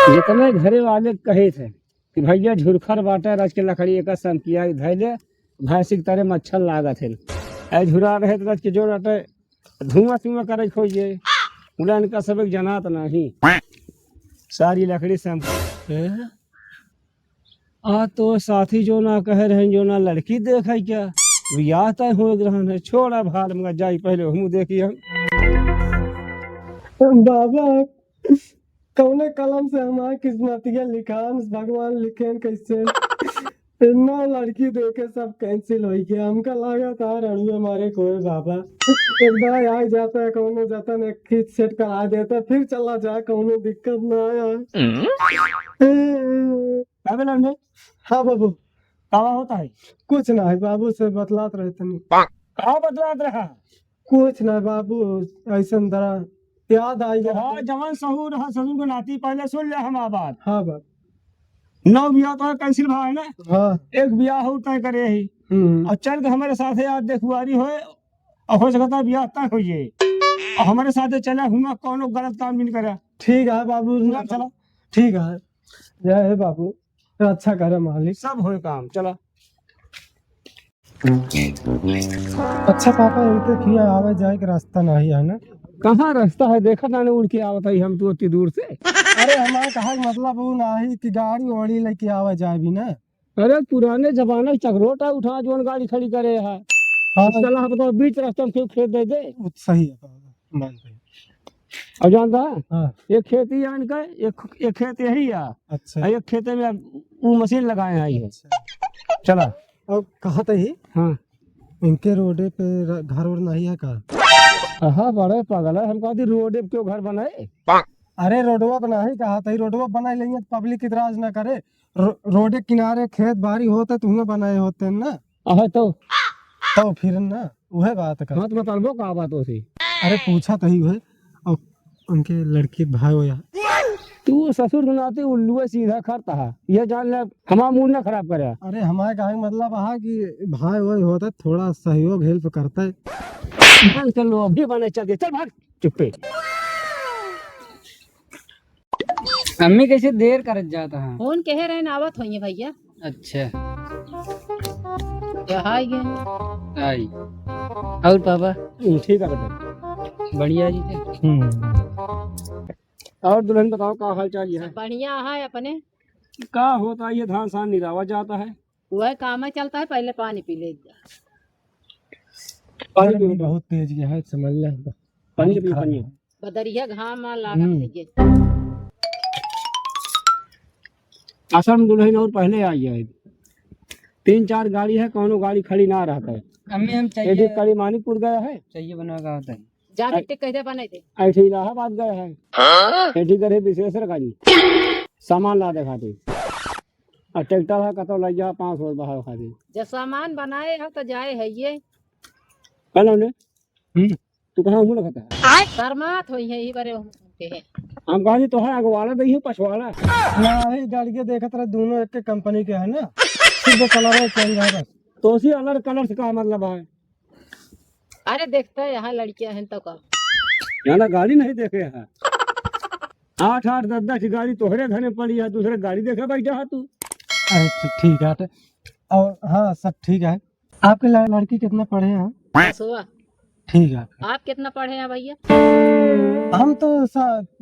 जितने घरे वाले कहे थे कि भैया झुरखर बाटे रच के लकड़ी एक सम किया धैले भैंसी की तरह मच्छर लागत है ऐ झुरा रहे रच के जो रटे धुआं धुआं करे खोजे उड़न का सब एक जनात नहीं सारी लकड़ी सम आ तो साथी जो ना कह रहे जो ना लड़की देखे क्या ब्याह तय हो ग्रहण है छोड़ा भार में जाई पहले हम देखी हम बाबा कौने कलम से हमारे किस्मतिया लिखान भगवान लिखेन कैसे इतना लड़की देखे सब कैंसिल हो गया हमका लगा था रणु हमारे कोई बाबा एक बार आ जाता है कौनो जाता ने खींच सेट करा देता फिर चला जाए कौनो दिक्कत ना आया। हाँ बाबू कावा होता है कुछ ना है बाबू से बतलात रहते नहीं कहा बदलात रहा कुछ ना बाबू ऐसा दरा याद आई हाँ जवान सहूर रहा ससुर को नाती पहले सुन ले हम आबाद हाँ बाबू 9 ब्याह तो कैंसिल भाई ना हाँ एक ब्याह हो तय करे ही और चल के हमारे साथ यार देखुआरी होए और हो सकता ब्याह तय हो जाए और हमारे साथ चला हुआ कोनो गलत काम नहीं करा। ठीक है बाबू चला ठीक है जय है बाबू अच्छा करे मालिक सब हो काम चला। अच्छा पापा इनके किया आवे जाए के रास्ता नहीं है ना कहाँ रास्ता है देखा ना उड़ के आवत है हम तो उतनी दूर से। अरे हमारा कहा मतलब वो नहीं कि गाड़ी वाड़ी लेके आवे जाए भी ना। अरे पुराने जमाने चक्रोटा उठा जो गाड़ी खड़ी करे है हाँ चला बताओ बीच रास्ते में क्यों खेत दे दे सही है मानते अब जानता है हाँ एक खेती है इनका एक खेत यही है अच्छा एक खेते में वो मशीन लगाए हैं ये चला अब कहा था ही हाँ इनके रोडे पे घर और नहीं है का। हाँ बड़े पागल है हम कहती रोड क्यों घर बनाए। अरे रोडवा बना ही कहा था रोडवा बना लेंगे पब्लिक इतराज ना करे रोड के किनारे खेत बाड़ी होते तुम्हें बनाए होते ना तो फिर ना वह बात कर हाँ तो बताओ का बात होती। अरे पूछा तो ही वह और उनके लड़के भाई हो या तू ससुर बनाते उल्लू सीधा करता है यह जान ले हमारा मूड ना खराब करे। अरे हमारे कहा मतलब है कि भाई वही होता थोड़ा सहयोग हेल्प करता है चल लो अभी बने चल चल भाग चुप्पे। अम्मी कैसे देर कर जाता है फोन कह रहे हैं आवत होइए भैया। अच्छा क्या हाय गए आई और पापा ठीक है बेटा बढ़िया जी और दुल्हन बताओ का हाल चाल है। बढ़िया है अपने का होता है ये धान सान निरावा जाता है वह काम है चलता है पहले पानी पी ले पानी बहुत तेज है समझ ले पानी पानी बदरिया घाम लागत है असम दुल्हन और पहले आई है 3-4 गाड़ी है कोनो गाड़ी खड़ी ना रहता है। हमें हम चाहिए कड़ी मानिकपुर गया है चाहिए बना का होता है जाके टिक कैसे बने थे ऐसे इलाहाबाद गया है ऐठी करे विशेषर गाड़ी सामान ला दे खाती और ट्रैक्टर है कतो लग जा 500 बाहर खाती जब सामान बनाए हो तो जाए है ये पहले ने तू कहां हूं लगता है शर्मात होई है ही बरे होते हैं हम कहानी तो है अगवाला दही हूं पछवाड़ा ना ही गाड़ी के देखत रहे दोनों एक के कंपनी के है ना सिर्फ कलर है चेंज है बस तो उसी अलग कलर से का मतलब है। अरे देखते हैं यहाँ लड़कियां हैं तो का यहाँ गाड़ी नहीं देखे है 8-8 10-10 की गाड़ी तोहरे घर में पड़ी है दूसरे गाड़ी देखे बैठा है तू। अच्छा ठीक है और हाँ सब ठीक है आपके लड़की कितना पढ़े हैं सुबह ठीक है आप कितना पढ़े हैं भैया हम तो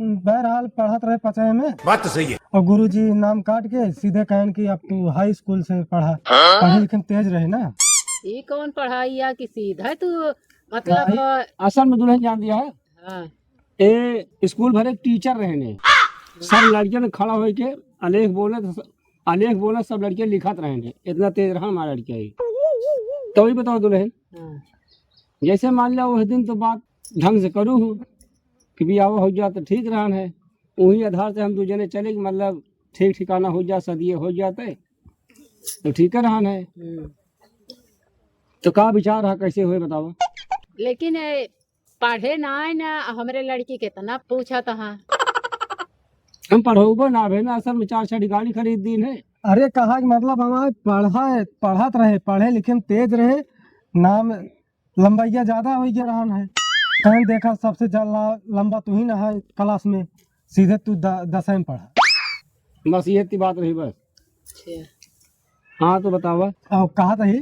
बहरहाल पढ़त रहे पचाए में बात तो सही है और गुरुजी नाम काट के सीधे कहन कि अब तू हाई स्कूल से पढ़े लेकिन तेज रहे ना ये कौन पढ़ाई या कि सीधा तू मतलब असल में दुल्हन जान दिया है हाँ ए स्कूल भरे टीचर रहने सब लड़कियों ने खड़ा हो के आलेख बोले सब लड़कियां लिखत रहने इतना तेज रहा हमारा लड़किया तो ही बताओ दुल्हन जैसे मान लिया उस दिन तो बात ढंग से करूँ हूँ कि भी आओ हो जा तो ठीक रहा है वही आधार से हम दूसरे चले कि मतलब ठीक ठिकाना हो जा सदिये हो जाते तो ठीक रहा है तो का विचार है कैसे हुए बताओ। लेकिन पढ़े ना है ना हमारे लड़की कितना पूछा था हम पढ़ोगो ना भे ना असल में 4 गाड़ी खरीद दी है। अरे कहा मतलब हमारे पढ़त रहे पढ़े लिखे में तेज रहे नाम लंबाइया ज्यादा हो गया रहा है कहीं देखा सबसे ज्यादा लंबा तू ही ना है क्लास में सीधे तू 10 में पढ़ा बस ये इतनी बात रही बस। अच्छा हाँ तो बतावा। अब कहा था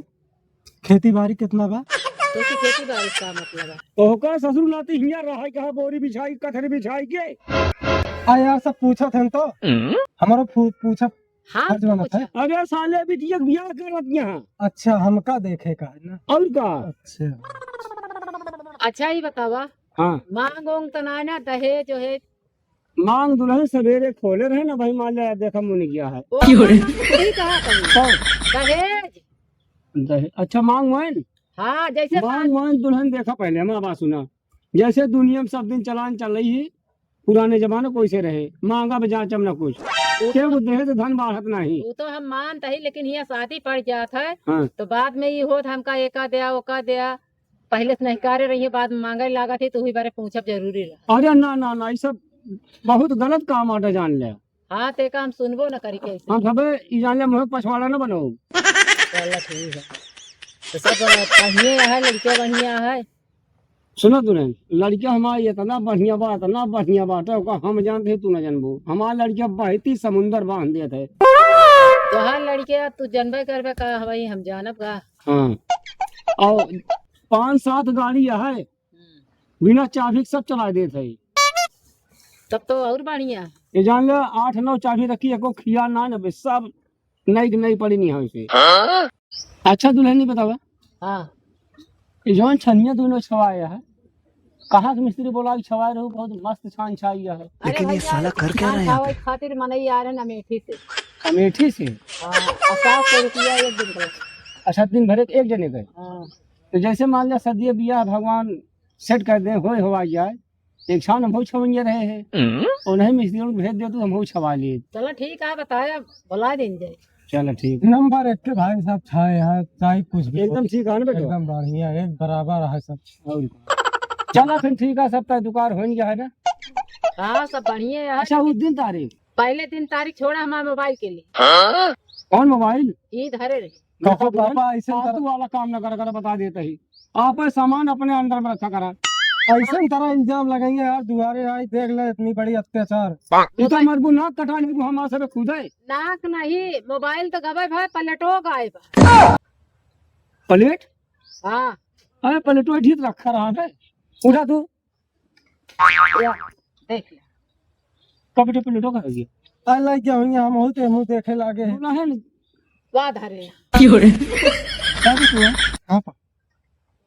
खेती बाड़ी कितना बा? तो की खेती बारिश का मतलब है? ओका ससुर नाती हिया रहा कहा बोरी बिछाई कथरी बिछाई के। यार सब पूछा थे तो हमारा पूछा हाँ फर्ज बनत है। पूछा। अरे साले बिटिया के ब्याह करत यहाँ अच्छा हमका देखे का है ना। और का। अच्छा अच्छा ही बतावा, हाँ मांग ओंग तो ना ना दहेज जो है मांग दुल्हन सवेरे खोले रहे ना भाई मान लिया देखा मुनि गया है। वो नहीं कहा कहीं दहेज। अच्छा मांग मान हाँ जैसे मांग मान दुल्हन देखा पहले हमारा बात सुना। जैसे दुनिया में सब दिन चलान चल रही है पुराने जमाने कोई से रहे मांगा बजा चमना कुछ के वो दहेज धन बढ़त नहीं। वो तो हम मानते ही, लेकिन यहाँ शादी पड़ जात है हाँ तो बाद में ये होत हमका एका दिया ओका दिया, पहले से नहीं करे रही है, बाद में मांगे लागा थी तो वही बारे पूछब जरूरी रहा। अरे ना ना ना ये सब बहुत गलत काम आटे जान ले। हाँ ते का हम सुनबो न करी कैसे। हम सब ई जान ले मुँह पछवाड़ा न बनो। चलो ठीक है तो सब बढ़िया है, लड़के बढ़िया है। सुनो दुल्हन लड़किया हमारी इतना बढ़िया बात है ओका हम जानते तू न जानबो। हमारा लड़किया बहती समुंदर बांध देते है। तो हाँ लड़के तू जनबे करबे का भाई हम जानब का। हाँ और 5-7 गाड़ी है बिना चाबी के सब चला देते है। तब तो और बढ़िया। ये जान ले 8-9 चाबी रखी एको खिया ना न सब नई पड़ी नहीं है उसे। अच्छा दुल्हन नहीं बतावा हाँ ये जौन छनिया दोनों छवाया है कहाँ के मिस्त्री बोला कि छवाए रहो बहुत मस्त छान छाइया है। लेकिन ये साला कर क्या रहा है? खातिर मनई आ रहे अमेठी से। अमेठी से? हाँ 700 रुपया एक दिन का। अच्छा दिन भरे एक जने गए। हाँ तो जैसे मान लिया सदिया बिया भगवान सेट कर दे हो जाए एक शाम हम छवैया रहे हैं और नहीं मिस्त्री को भेज दे तो हम छवा लिए। चलो ठीक है बताया बुला दें जाए। चलो ठीक नंबर एक के भाई साहब था यहाँ चाहे कुछ भी एकदम ठीक है ना बेटा एकदम बढ़िया एक बराबर है सब। और चलो फिर ठीक है सब दुकान हो गया है ना। हाँ सब बढ़िया है। अच्छा उस दिन तारीख पहले दिन तारीख छोड़ा हमारे मोबाइल के लिए। कौन मोबाइल ईद हरे रहे। कहो पापा ऐसे फालतू वाला काम न कर बता देते ही आप सामान अपने अंदर में रखा करा। ऐसे तरह इल्जाम लगाएंगे यार दुआरे आई देख ले इतनी बड़ी अत्याचार। तो मरबू नाक कटाने को हमारे सब खुद है। नाक नहीं मोबाइल तो गए भाई पलटो गए। प्लेट? हाँ अरे प्लेटो ठीक रखा रहा है उठा तू देख ले कब प्लेटो का गया अल्लाह क्या होंगे हम होते मुँह देखे लागे हैं। बोला है ना वाद हरे क्या भी तू है हाँ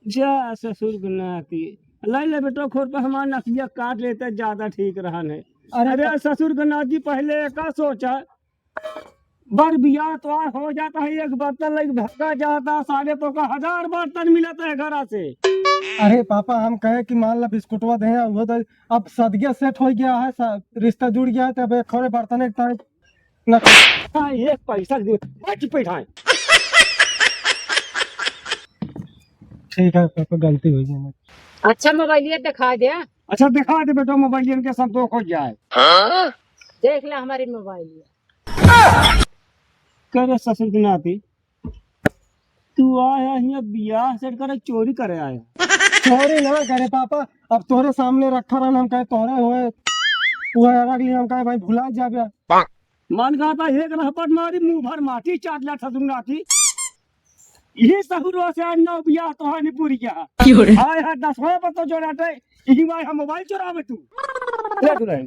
जा ससुर गुनाती लाई ले बेटो खोर पर हमारा नकिया काट लेते ज्यादा ठीक रहा है। अरे ससुर गुनाती पहले का सोचा बर बिया तो हो जाता है एक बर्तन लग धक्का जाता साले को का 1000 बर्तन मिलता है घर से। अरे पापा हम कहे कि मान ला बिस्कुटवा दे वो तो अब सदगिया सेट हो गया है रिश्ता जुड़ गया है तो अब एक खोरे बर्तन एक न एक पैसा बैठाए। ठीक है पापा गलती हुई है। अच्छा मोबाइल दिखा दे। अच्छा दिखा दे बेटो मोबाइल के संतोष हो जाए। देख ले हमारी मोबाइल करे ससुर की नाती तू आया यहाँ बियाह सेट करे चोरी करे आया। चोरी ना करे पापा अब तोरे सामने रखा रहा हम कहे तोरे हुए वो रख लिया हम कहे भाई भुला जा गया। मन कहा था एक रहपट मारी मुंह भर माटी चाट लिया ससुर नाती यही ससुर से आज 9 बियाह तो है नहीं पूरी क्या हाय हाय 10वां पर तो जोड़ाते यही भाई हम मोबाइल चुरावे तू ले तू रहे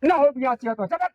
ना हो बियाह किया तो चल